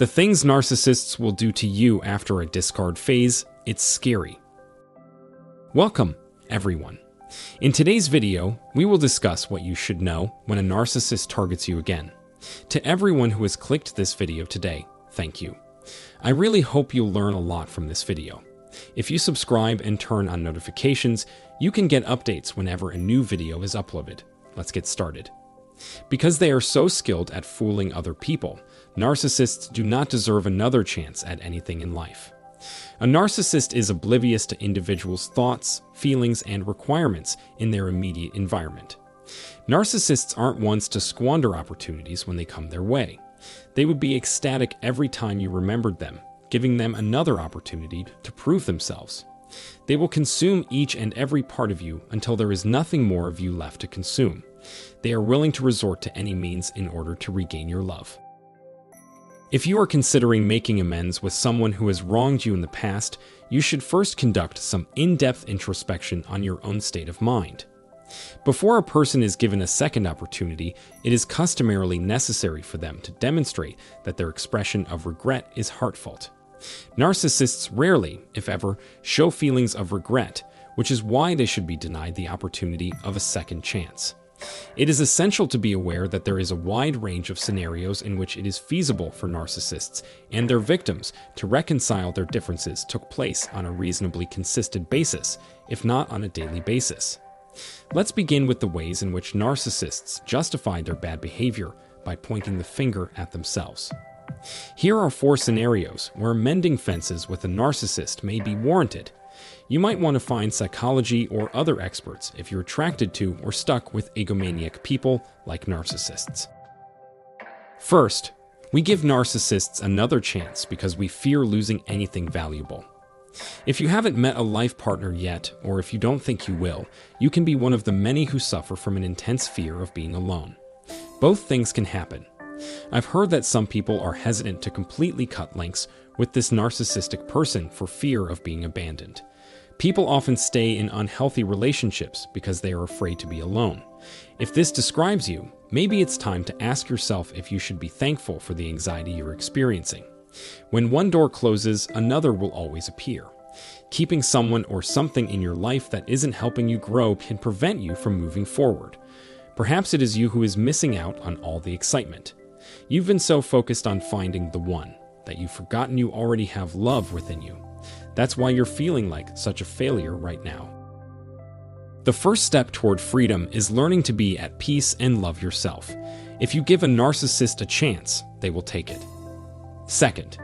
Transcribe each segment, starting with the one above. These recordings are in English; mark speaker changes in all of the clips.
Speaker 1: The things narcissists will do to you after a discard phase, it's scary. Welcome, everyone. In today's video, we will discuss what you should know when a narcissist targets you again. To everyone who has clicked this video today, thank you. I really hope you'll learn a lot from this video. If you subscribe and turn on notifications, you can get updates whenever a new video is uploaded. Let's get started. Because they are so skilled at fooling other people, narcissists do not deserve another chance at anything in life. A narcissist is oblivious to individuals' thoughts, feelings, and requirements in their immediate environment. Narcissists aren't ones to squander opportunities when they come their way. They would be ecstatic every time you remembered them, giving them another opportunity to prove themselves. They will consume each and every part of you until there is nothing more of you left to consume. They are willing to resort to any means in order to regain your love. If you are considering making amends with someone who has wronged you in the past, you should first conduct some in-depth introspection on your own state of mind. Before a person is given a second opportunity, it is customarily necessary for them to demonstrate that their expression of regret is heartfelt. Narcissists rarely, if ever, show feelings of regret, which is why they should be denied the opportunity of a second chance. It is essential to be aware that there is a wide range of scenarios in which it is feasible for narcissists and their victims to reconcile their differences took place on a reasonably consistent basis, if not on a daily basis. Let's begin with the ways in which narcissists justify their bad behavior by pointing the finger at themselves. Here are 4 scenarios where mending fences with a narcissist may be warranted. You might want to find psychology or other experts if you're attracted to or stuck with egomaniac people like narcissists. First, we give narcissists another chance because we fear losing anything valuable. If you haven't met a life partner yet, or if you don't think you will, you can be one of the many who suffer from an intense fear of being alone. Both things can happen. I've heard that some people are hesitant to completely cut links with this narcissistic person for fear of being abandoned. People often stay in unhealthy relationships because they are afraid to be alone. If this describes you, maybe it's time to ask yourself if you should be thankful for the anxiety you're experiencing. When one door closes, another will always appear. Keeping someone or something in your life that isn't helping you grow can prevent you from moving forward. Perhaps it is you who is missing out on all the excitement. You've been so focused on finding the one that you've forgotten you already have love within you. That's why you're feeling like such a failure right now. The first step toward freedom is learning to be at peace and love yourself. If you give a narcissist a chance, they will take it. Second,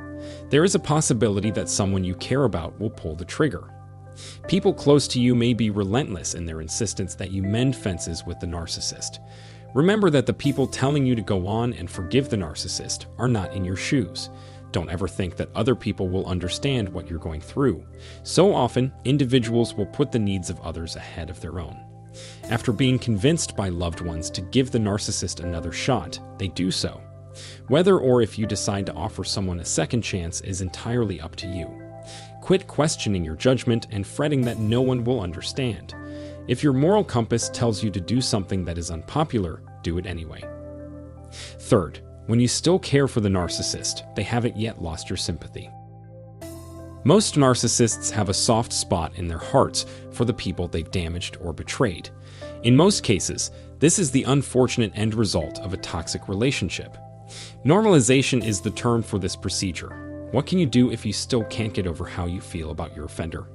Speaker 1: there is a possibility that someone you care about will pull the trigger. People close to you may be relentless in their insistence that you mend fences with the narcissist. Remember that the people telling you to go on and forgive the narcissist are not in your shoes. Don't ever think that other people will understand what you're going through. So often, individuals will put the needs of others ahead of their own. After being convinced by loved ones to give the narcissist another shot, they do so. Whether or if you decide to offer someone a second chance is entirely up to you. Quit questioning your judgment and fretting that no one will understand. If your moral compass tells you to do something that is unpopular, do it anyway. Third, when you still care for the narcissist, they haven't yet lost your sympathy. Most narcissists have a soft spot in their hearts for the people they've damaged or betrayed. In most cases, this is the unfortunate end result of a toxic relationship. Normalization is the term for this procedure. What can you do if you still can't get over how you feel about your offender?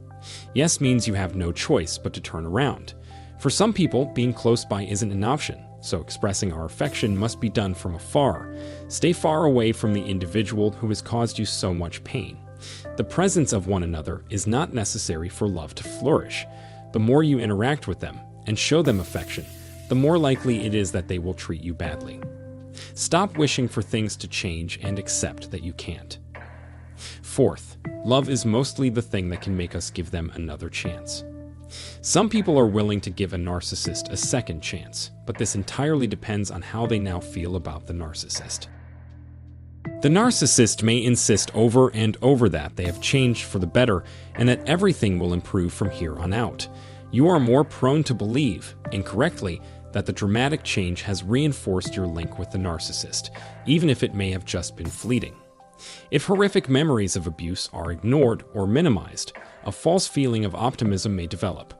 Speaker 1: Yes means you have no choice but to turn around. For some people, being close by isn't an option, so expressing our affection must be done from afar. Stay far away from the individual who has caused you so much pain. The presence of one another is not necessary for love to flourish. The more you interact with them and show them affection, the more likely it is that they will treat you badly. Stop wishing for things to change and accept that you can't. Fourth, love is mostly the thing that can make us give them another chance. Some people are willing to give a narcissist a second chance, but this entirely depends on how they now feel about the narcissist. The narcissist may insist over and over that they have changed for the better and that everything will improve from here on out. You are more prone to believe, incorrectly, that the dramatic change has reinforced your link with the narcissist, even if it may have just been fleeting. If horrific memories of abuse are ignored or minimized, a false feeling of optimism may develop.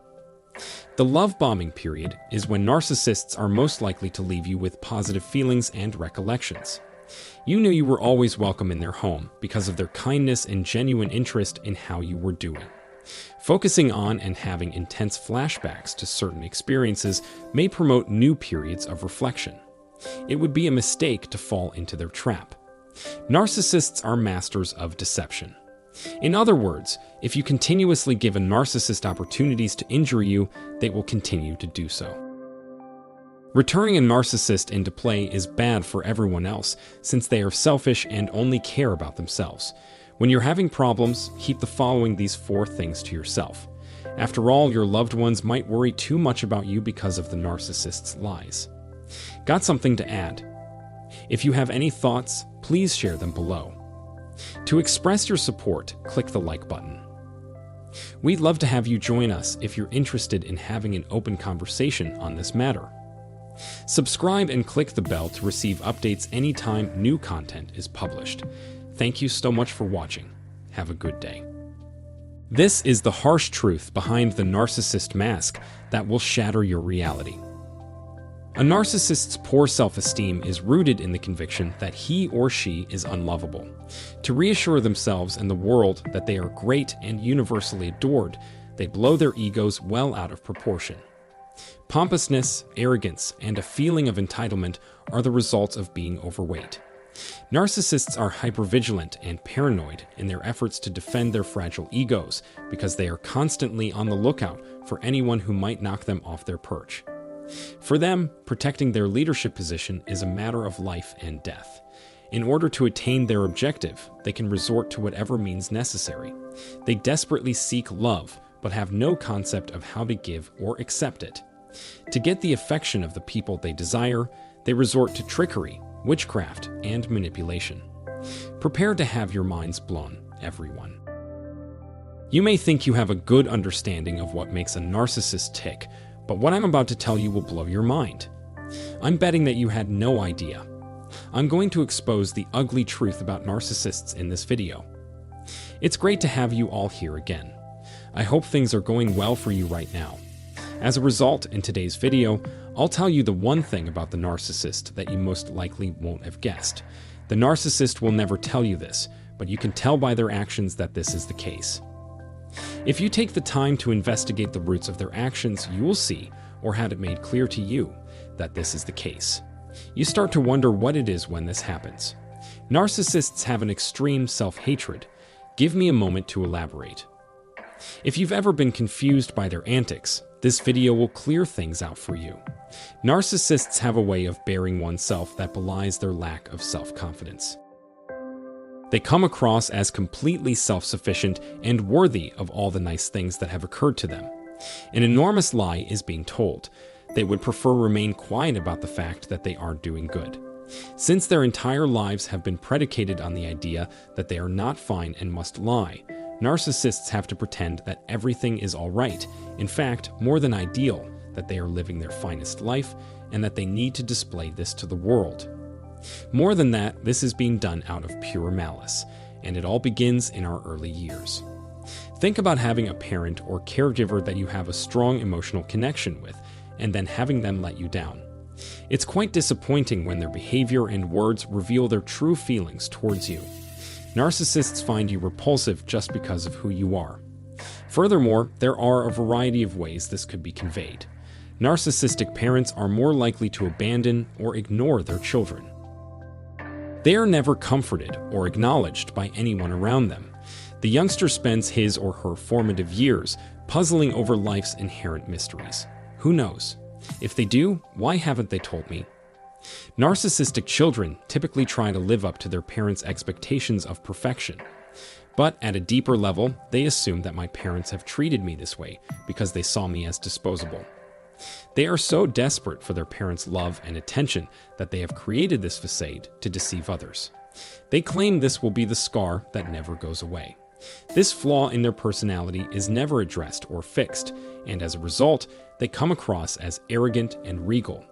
Speaker 1: The love bombing period is when narcissists are most likely to leave you with positive feelings and recollections. You knew you were always welcome in their home because of their kindness and genuine interest in how you were doing. Focusing on and having intense flashbacks to certain experiences may promote new periods of reflection. It would be a mistake to fall into their trap. Narcissists are masters of deception. In other words, if you continuously give a narcissist opportunities to injure you, they will continue to do so. Returning a narcissist into play is bad for everyone else, since they are selfish and only care about themselves. When you're having problems, keep these 4 things to yourself. After all, your loved ones might worry too much about you because of the narcissist's lies. Got something to add? If you have any thoughts, please share them below. To express your support, click the like button. We'd love to have you join us if you're interested in having an open conversation on this matter. Subscribe and click the bell to receive updates anytime new content is published. Thank you so much for watching. Have a good day. This is the harsh truth behind the narcissist mask that will shatter your reality. A narcissist's poor self-esteem is rooted in the conviction that he or she is unlovable. To reassure themselves and the world that they are great and universally adored, they blow their egos well out of proportion. Pompousness, arrogance, and a feeling of entitlement are the results of being overweight. Narcissists are hypervigilant and paranoid in their efforts to defend their fragile egos because they are constantly on the lookout for anyone who might knock them off their perch. For them, protecting their leadership position is a matter of life and death. In order to attain their objective, they can resort to whatever means necessary. They desperately seek love, but have no concept of how to give or accept it. To get the affection of the people they desire, they resort to trickery, witchcraft, and manipulation. Prepare to have your minds blown, everyone. You may think you have a good understanding of what makes a narcissist tick, but what I'm about to tell you will blow your mind. I'm betting that you had no idea. I'm going to expose the ugly truth about narcissists in this video. It's great to have you all here again. I hope things are going well for you right now. As a result, in today's video, I'll tell you the one thing about the narcissist that you most likely won't have guessed. The narcissist will never tell you this, but you can tell by their actions that this is the case. If you take the time to investigate the roots of their actions, you will see, or had it made clear to you, that this is the case. You start to wonder what it is when this happens. Narcissists have an extreme self-hatred. Give me a moment to elaborate. If you've ever been confused by their antics, this video will clear things out for you. Narcissists have a way of bearing oneself that belies their lack of self-confidence. They come across as completely self-sufficient and worthy of all the nice things that have occurred to them. An enormous lie is being told. They would prefer remain quiet about the fact that they aren't doing good. Since their entire lives have been predicated on the idea that they are not fine and must lie, narcissists have to pretend that everything is all right, in fact, more than ideal, that they are living their finest life, and that they need to display this to the world. More than that, this is being done out of pure malice, and it all begins in our early years. Think about having a parent or caregiver that you have a strong emotional connection with, and then having them let you down. It's quite disappointing when their behavior and words reveal their true feelings towards you. Narcissists find you repulsive just because of who you are. Furthermore, there are a variety of ways this could be conveyed. Narcissistic parents are more likely to abandon or ignore their children. They are never comforted or acknowledged by anyone around them. The youngster spends his or her formative years puzzling over life's inherent mysteries. Who knows? If they do, why haven't they told me? Narcissistic children typically try to live up to their parents' expectations of perfection. But at a deeper level, they assume that my parents have treated me this way because they saw me as disposable. They are so desperate for their parents' love and attention that they have created this facade to deceive others. They claim this will be the scar that never goes away. This flaw in their personality is never addressed or fixed, and as a result, they come across as arrogant and regal.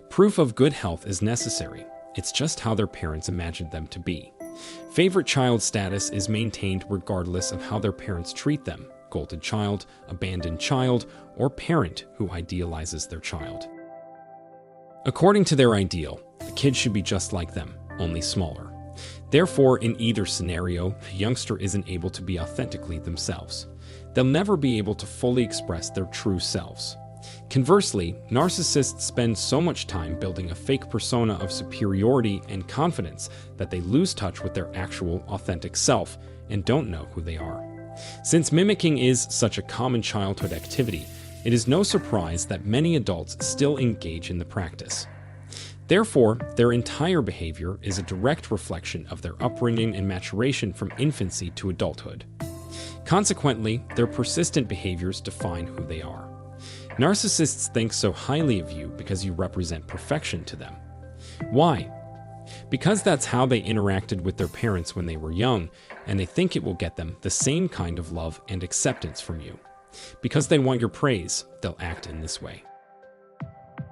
Speaker 1: Proof of good health is necessary. It's just how their parents imagined them to be. Favorite child status is maintained regardless of how their parents treat them: golden child, abandoned child, or parent who idealizes their child. According to their ideal, the kid should be just like them, only smaller. Therefore, in either scenario, the youngster isn't able to be authentically themselves. They'll never be able to fully express their true selves. Conversely, narcissists spend so much time building a fake persona of superiority and confidence that they lose touch with their actual, authentic self and don't know who they are. Since mimicking is such a common childhood activity, it is no surprise that many adults still engage in the practice. Therefore, their entire behavior is a direct reflection of their upbringing and maturation from infancy to adulthood. Consequently, their persistent behaviors define who they are. Narcissists think so highly of you because you represent perfection to them. Why? Because that's how they interacted with their parents when they were young, and they think it will get them the same kind of love and acceptance from you. Because they want your praise, they'll act in this way.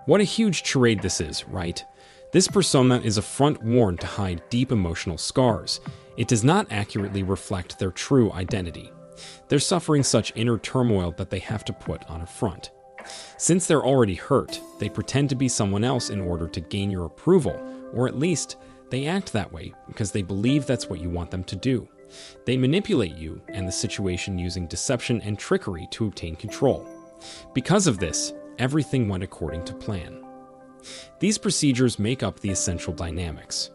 Speaker 1: What a huge charade this is, right? This persona is a front worn to hide deep emotional scars. It does not accurately reflect their true identity. They're suffering such inner turmoil that they have to put on a front. Since they're already hurt, they pretend to be someone else in order to gain your approval, or at least, they act that way because they believe that's what you want them to do. They manipulate you and the situation using deception and trickery to obtain control. Because of this, everything went according to plan. These procedures make up the essential dynamics.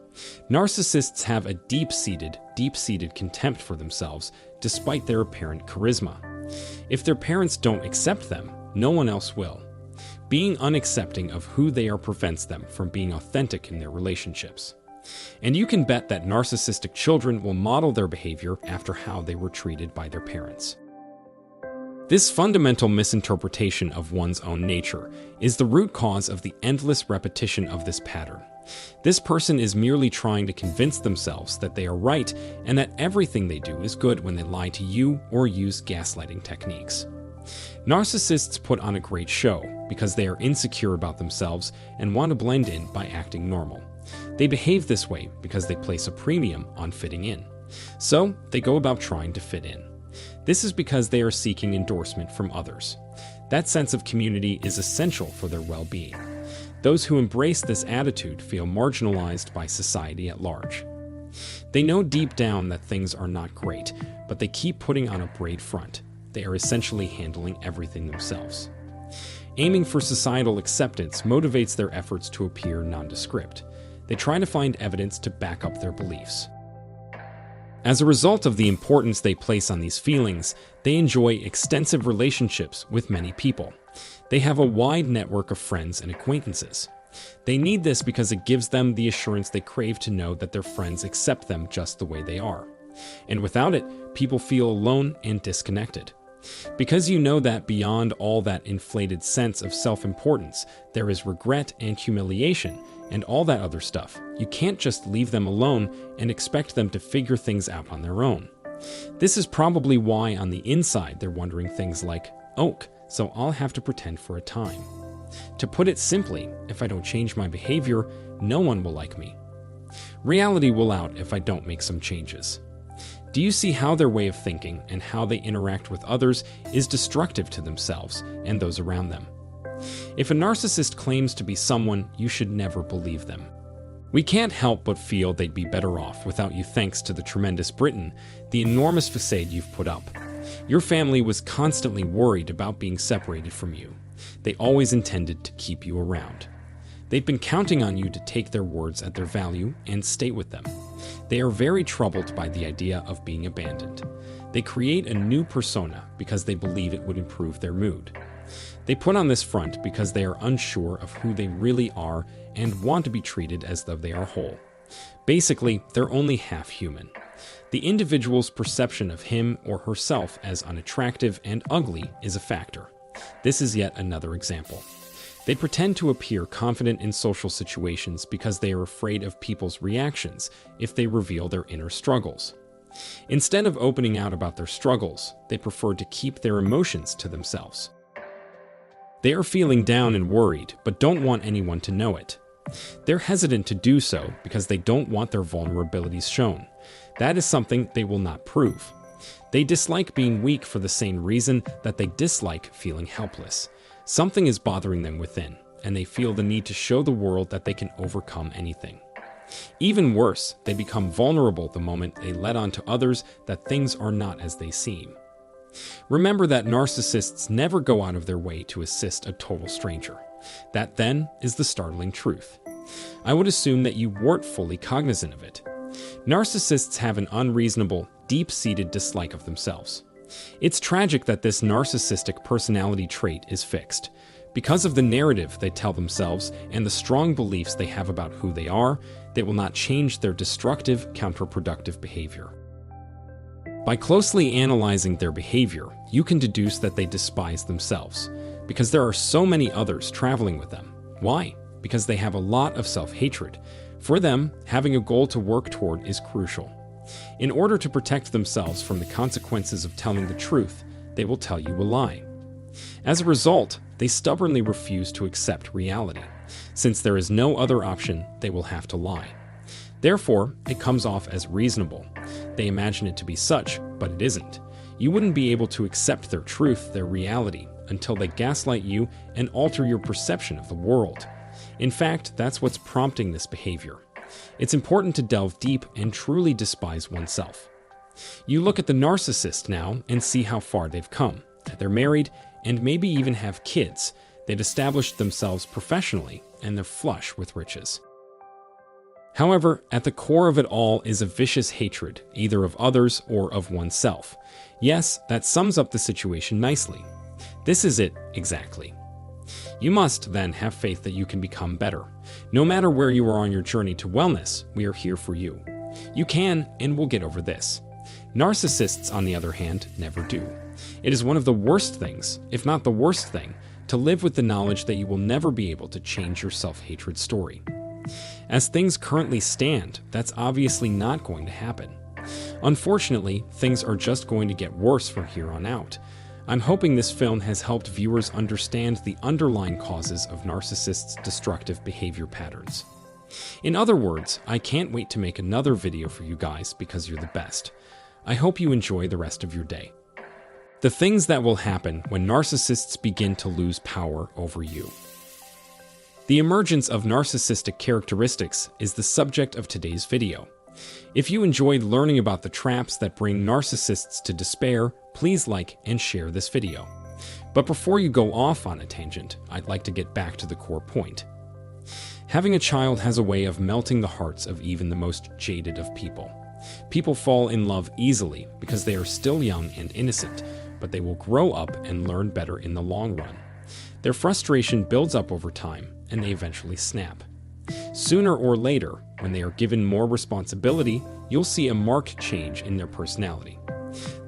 Speaker 1: Narcissists have a deep-seated contempt for themselves, despite their apparent charisma. If their parents don't accept them, no one else will. Being unaccepting of who they are prevents them from being authentic in their relationships. And you can bet that narcissistic children will model their behavior after how they were treated by their parents. This fundamental misinterpretation of one's own nature is the root cause of the endless repetition of this pattern. This person is merely trying to convince themselves that they are right and that everything they do is good when they lie to you or use gaslighting techniques. Narcissists put on a great show because they are insecure about themselves and want to blend in by acting normal. They behave this way because they place a premium on fitting in. So they go about trying to fit in. This is because they are seeking endorsement from others. That sense of community is essential for their well-being. Those who embrace this attitude feel marginalized by society at large. They know deep down that things are not great, but they keep putting on a brave front. They are essentially handling everything themselves. Aiming for societal acceptance motivates their efforts to appear nondescript. They try to find evidence to back up their beliefs. As a result of the importance they place on these feelings, they enjoy extensive relationships with many people. They have a wide network of friends and acquaintances. They need this because it gives them the assurance they crave to know that their friends accept them just the way they are. And without it, people feel alone and disconnected. Because you know that beyond all that inflated sense of self-importance, there is regret and humiliation and all that other stuff. You can't just leave them alone and expect them to figure things out on their own. This is probably why on the inside they're wondering things like, "Oh, so I'll have to pretend for a time." To put it simply, if I don't change my behavior, no one will like me. Reality will out if I don't make some changes. Do you see how their way of thinking and how they interact with others is destructive to themselves and those around them? If a narcissist claims to be someone, you should never believe them. We can't help but feel they'd be better off without you thanks to the tremendous Britain, the enormous facade you've put up. Your family was constantly worried about being separated from you. They always intended to keep you around. They've been counting on you to take their words at their value and stay with them. They are very troubled by the idea of being abandoned. They create a new persona because they believe it would improve their mood. They put on this front because they are unsure of who they really are and want to be treated as though they are whole. Basically, they're only half human. The individual's perception of him or herself as unattractive and ugly is a factor. This is yet another example. They pretend to appear confident in social situations because they are afraid of people's reactions if they reveal their inner struggles. Instead of opening out about their struggles, they prefer to keep their emotions to themselves. They are feeling down and worried, but don't want anyone to know it. They're hesitant to do so because they don't want their vulnerabilities shown. That is something they will not prove. They dislike being weak for the same reason that they dislike feeling helpless. Something is bothering them within, and they feel the need to show the world that they can overcome anything. Even worse, they become vulnerable the moment they let on to others that things are not as they seem. Remember that narcissists never go out of their way to assist a total stranger. That, then, is the startling truth. I would assume that you weren't fully cognizant of it. Narcissists have an unreasonable, deep-seated dislike of themselves. It's tragic that this narcissistic personality trait is fixed. Because of the narrative they tell themselves and the strong beliefs they have about who they are, they will not change their destructive, counterproductive behavior. By closely analyzing their behavior, you can deduce that they despise themselves, because there are so many others traveling with them. Why? Because they have a lot of self-hatred. For them, having a goal to work toward is crucial. In order to protect themselves from the consequences of telling the truth, they will tell you a lie. As a result, they stubbornly refuse to accept reality. Since there is no other option, they will have to lie. Therefore, it comes off as reasonable. They imagine it to be such, but it isn't. You wouldn't be able to accept their truth, their reality, until they gaslight you and alter your perception of the world. In fact, that's what's prompting this behavior. It's important to delve deep and truly despise oneself. You look at the narcissist now and see how far they've come. They're married and maybe even have kids. They've established themselves professionally and they're flush with riches. However, at the core of it all is a vicious hatred, either of others or of oneself. Yes, that sums up the situation nicely. This is it, exactly. You must, then, have faith that you can become better. No matter where you are on your journey to wellness, we are here for you. You can and will get over this. Narcissists, on the other hand, never do. It is one of the worst things, if not the worst thing, to live with the knowledge that you will never be able to change your self-hatred story. As things currently stand, that's obviously not going to happen. Unfortunately, things are just going to get worse from here on out. I'm hoping this film has helped viewers understand the underlying causes of narcissists' destructive behavior patterns. In other words, I can't wait to make another video for you guys because you're the best. I hope you enjoy the rest of your day. The things that will happen when narcissists begin to lose power over you. The emergence of narcissistic characteristics is the subject of today's video. If you enjoyed learning about the traps that bring narcissists to despair, please like and share this video. But before you go off on a tangent, I'd like to get back to the core point. Having a child has a way of melting the hearts of even the most jaded of people. People fall in love easily because they are still young and innocent, but they will grow up and learn better in the long run. Their frustration builds up over time, and they eventually snap. Sooner or later, when they are given more responsibility, you'll see a marked change in their personality.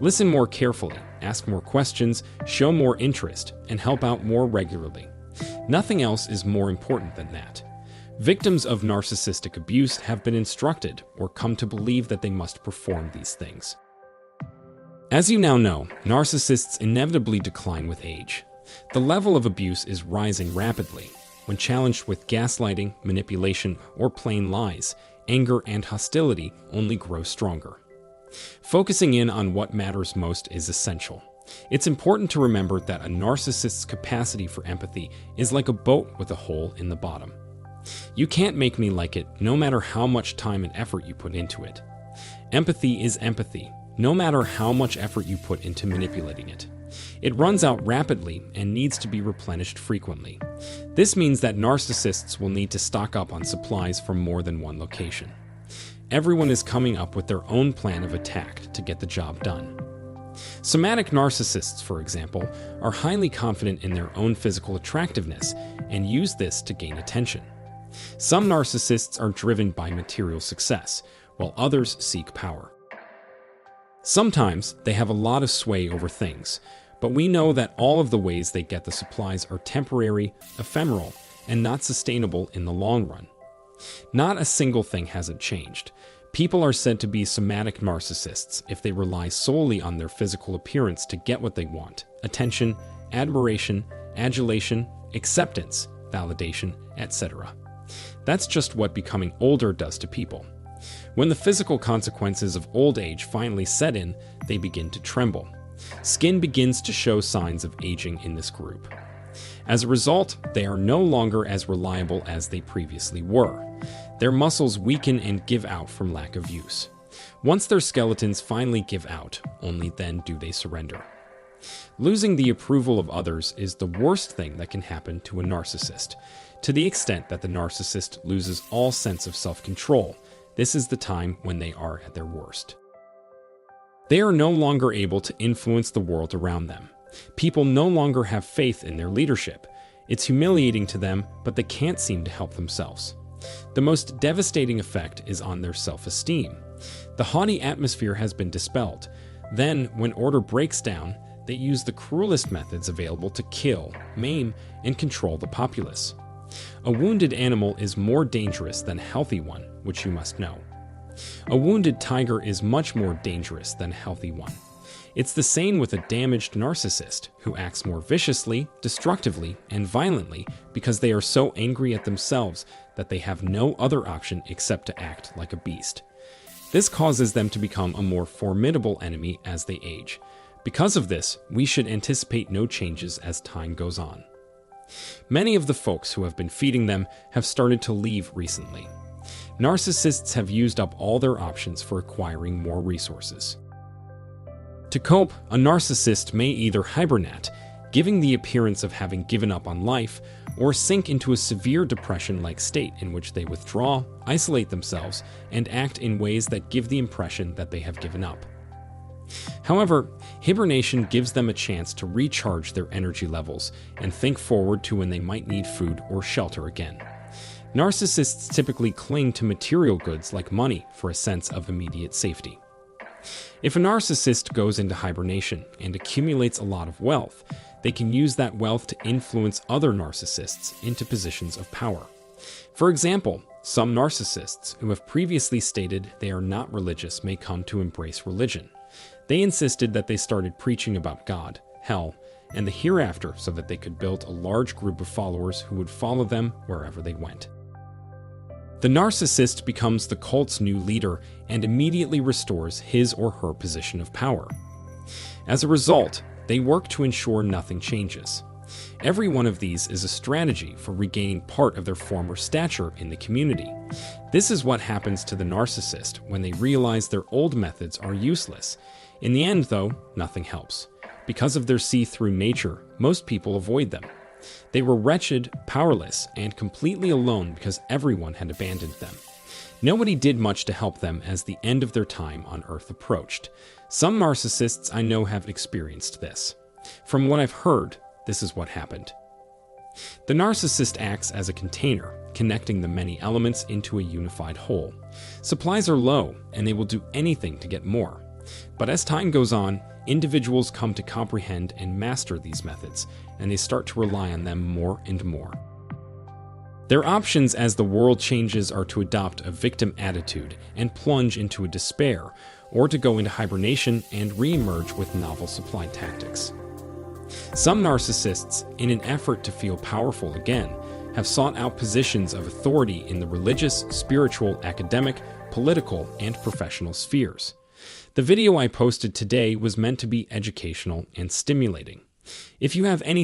Speaker 1: Listen more carefully, ask more questions, show more interest, and help out more regularly. Nothing else is more important than that. Victims of narcissistic abuse have been instructed or come to believe that they must perform these things. As you now know, narcissists inevitably decline with age. The level of abuse is rising rapidly. When challenged with gaslighting, manipulation, or plain lies, anger and hostility only grow stronger. Focusing in on what matters most is essential. It's important to remember that a narcissist's capacity for empathy is like a boat with a hole in the bottom. You can't make me like it, no matter how much time and effort you put into it. Empathy is empathy, no matter how much effort you put into manipulating it. It runs out rapidly and needs to be replenished frequently. This means that narcissists will need to stock up on supplies from more than one location. Everyone is coming up with their own plan of attack to get the job done. Somatic narcissists, for example, are highly confident in their own physical attractiveness and use this to gain attention. Some narcissists are driven by material success, while others seek power. Sometimes they have a lot of sway over things, but we know that all of the ways they get the supplies are temporary, ephemeral, and not sustainable in the long run. Not a single thing hasn't changed. People are said to be somatic narcissists if they rely solely on their physical appearance to get what they want: attention, admiration, adulation, acceptance, validation, etc. That's just what becoming older does to people. When the physical consequences of old age finally set in, they begin to tremble. Skin begins to show signs of aging in this group. As a result, they are no longer as reliable as they previously were. Their muscles weaken and give out from lack of use. Once their skeletons finally give out, only then do they surrender. Losing the approval of others is the worst thing that can happen to a narcissist. To the extent that the narcissist loses all sense of self-control, this is the time when they are at their worst. They are no longer able to influence the world around them. People no longer have faith in their leadership. It's humiliating to them, but they can't seem to help themselves. The most devastating effect is on their self-esteem. The haughty atmosphere has been dispelled. Then, when order breaks down, they use the cruelest methods available to kill, maim, and control the populace. A wounded animal is more dangerous than a healthy one, which you must know. A wounded tiger is much more dangerous than a healthy one. It's the same with a damaged narcissist, who acts more viciously, destructively, and violently because they are so angry at themselves that they have no other option except to act like a beast. This causes them to become a more formidable enemy as they age. Because of this, we should anticipate no changes as time goes on. Many of the folks who have been feeding them have started to leave recently. Narcissists have used up all their options for acquiring more resources. To cope, a narcissist may either hibernate, giving the appearance of having given up on life, or sink into a severe depression-like state in which they withdraw, isolate themselves, and act in ways that give the impression that they have given up. However, hibernation gives them a chance to recharge their energy levels and think forward to when they might need food or shelter again. Narcissists typically cling to material goods like money for a sense of immediate safety. If a narcissist goes into hibernation and accumulates a lot of wealth, they can use that wealth to influence other narcissists into positions of power. For example, some narcissists who have previously stated they are not religious may come to embrace religion. They insisted that they started preaching about God, hell, and the hereafter so that they could build a large group of followers who would follow them wherever they went. The narcissist becomes the cult's new leader and immediately restores his or her position of power. As a result, they work to ensure nothing changes. Every one of these is a strategy for regaining part of their former stature in the community. This is what happens to the narcissist when they realize their old methods are useless. In the end, though, nothing helps. Because of their see-through nature, most people avoid them. They were wretched, powerless, and completely alone because everyone had abandoned them. Nobody did much to help them as the end of their time on Earth approached. Some narcissists I know have experienced this. From what I've heard, this is what happened. The narcissist acts as a container, connecting the many elements into a unified whole. Supplies are low, and they will do anything to get more. But as time goes on, individuals come to comprehend and master these methods, and they start to rely on them more and more. Their options as the world changes are to adopt a victim attitude and plunge into a despair, or to go into hibernation and re-emerge with novel supply tactics. Some narcissists, in an effort to feel powerful again, have sought out positions of authority in the religious, spiritual, academic, political, and professional spheres. The video I posted today was meant to be educational and stimulating. If you have any